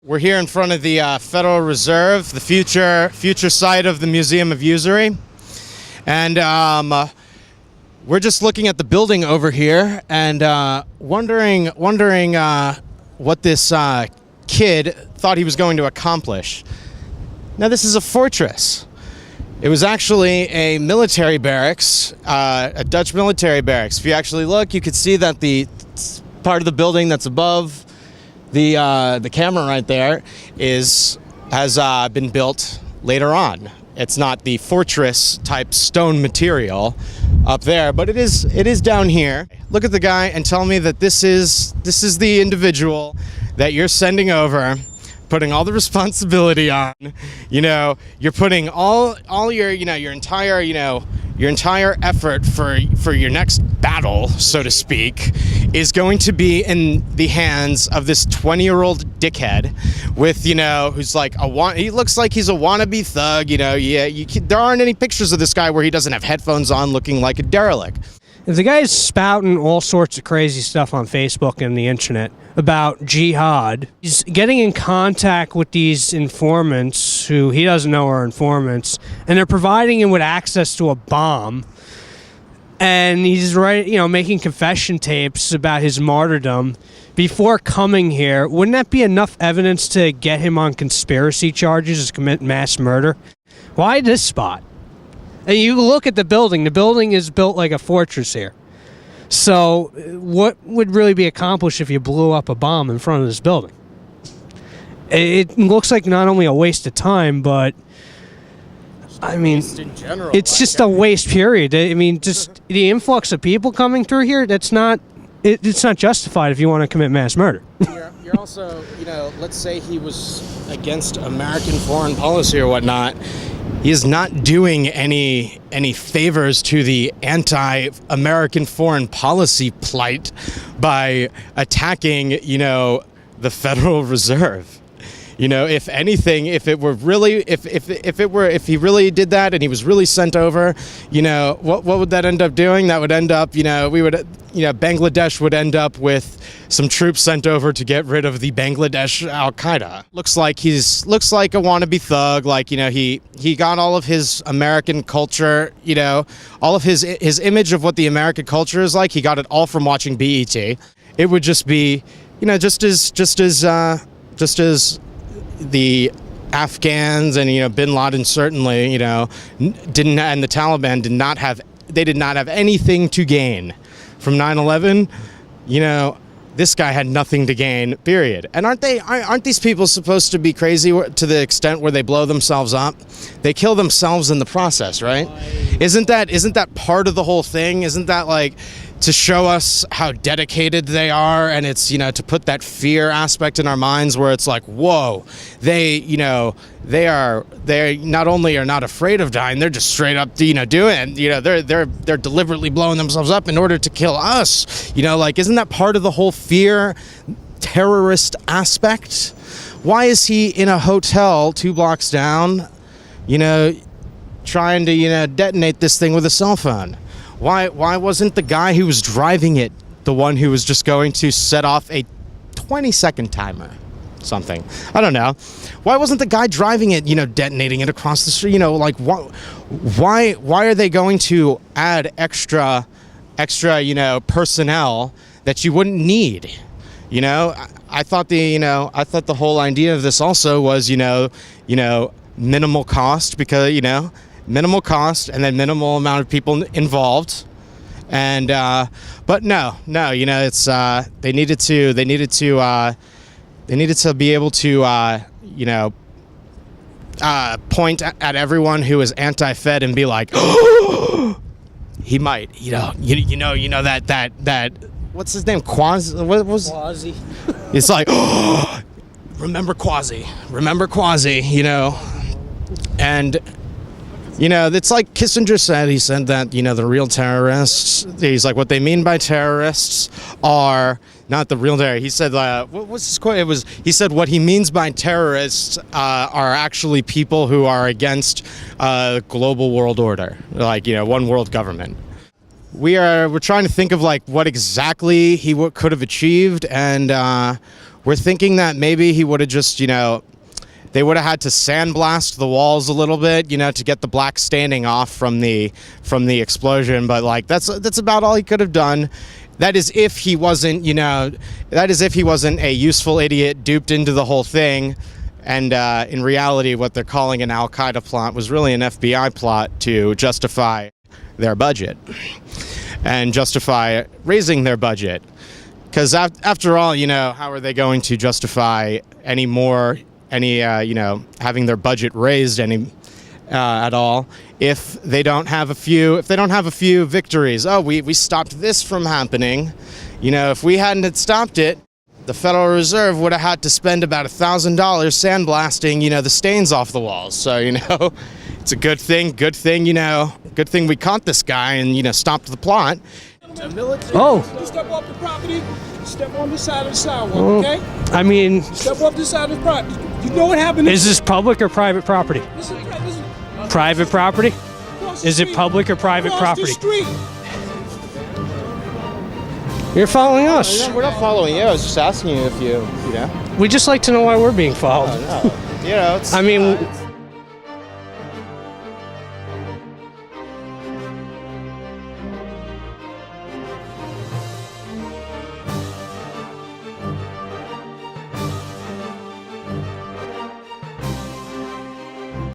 We're here in front of the Federal Reserve, the future site of the Museum of Usury, and we're just looking at the building over here and wondering what this kid thought he was going to accomplish. Now, this is a fortress. It was actually a military barracks, a Dutch military barracks. If you actually look, you could see that the part of the building that's above the camera right there has been built later on. It's not the fortress type stone material up there, but it is down here. Look at the guy and tell me that this is the individual that you're sending over, putting all the responsibility on. You know, you're putting all your your entire effort for your next battle, so to speak, is going to be in the hands of this 20-year-old dickhead with, who's like he looks like he's a wannabe thug, there aren't any pictures of this guy where he doesn't have headphones on looking like a derelict. If the guy's spouting all sorts of crazy stuff on Facebook and the internet about jihad, he's getting in contact with these informants who he doesn't know are informants, and they're providing him with access to a bomb. And he's making confession tapes about his martyrdom before coming here. Wouldn't that be enough evidence to get him on conspiracy charges to commit mass murder? Why this spot? And you look at the building. The building is built like a fortress here. So what would really be accomplished if you blew up a bomb in front of this building? It looks like not only a waste of time, but I mean, it's just a waste period. I mean, just the influx of people coming through here, it's not justified if you want to commit mass murder. You're also, let's say he was against American foreign policy or whatnot. He is not doing any favors to the anti-American foreign policy plight by attacking, the Federal Reserve. If anything, if he really did that and he was really sent over, what would that end up doing? That would end up, Bangladesh would end up with some troops sent over to get rid of the Bangladesh Al-Qaeda. Looks like a wannabe thug. Like, he got all of his American culture, all of his image of what the American culture is like. He got it all from watching BET. It would just be, just as the Afghans and Bin Laden certainly didn't, and the Taliban did not have anything to gain from 9/11. This guy had nothing to gain, period. And aren't these people supposed to be crazy to the extent where they blow themselves up? They kill themselves in the process, right? Isn't that part of the whole thing? Isn't that like to show us how dedicated they are? And it's, to put that fear aspect in our minds where it's like, whoa, they not only are not afraid of dying, they're just straight up, doing, they're deliberately blowing themselves up in order to kill us. Isn't that part of the whole fear terrorist aspect? Why is he in a hotel 2 blocks down, trying to, detonate this thing with a cell phone? Why wasn't the guy who was driving it the one who was just going to set off a 20-second timer? Something. I don't know. Why wasn't the guy driving it, detonating it across the street? Why are they going to add extra, personnel that you wouldn't need? I thought the whole idea of this also was, minimal cost, because, minimal cost and then minimal amount of people involved. And but no, it's they needed to be able to point at everyone who is anti-Fed and be like, oh, he might, that what's his name, Quasi. It's like, oh, remember Quasi, and it's like Kissinger said. He said that, the real terrorists, he's like, what they mean by terrorists are not the real terrorists. He said, what was his quote? He said, what he means by terrorists are actually people who are against global world order, like, one world government. We're trying to think of like what exactly he could have achieved, and we're thinking that maybe he would have just, they would have had to sandblast the walls a little bit, to get the black staining off from the explosion. But like that's about all he could have done. That is if he wasn't, a useful idiot duped into the whole thing. And in reality, what they're calling an Al-Qaeda plot was really an FBI plot to justify their budget and justify raising their budget. Because after all, how are they going to justify having their budget raised at all if they don't have a few victories? Oh, we stopped this from happening. If we hadn't stopped it, the Federal Reserve would have had to spend about $1,000 sandblasting, the stains off the walls. So, it's a good thing, good thing we caught this guy and, stopped the plot. Oh. You step off the property, step on the side of the sidewalk, okay? I mean, Step off the side of the property. You know what happened? is this public or private property? This is Private property? across the Is it street. public or private Across property? the street. You're following us. We're not following you. I was just asking you if you. We just like to know why we're being followed. It's, I mean,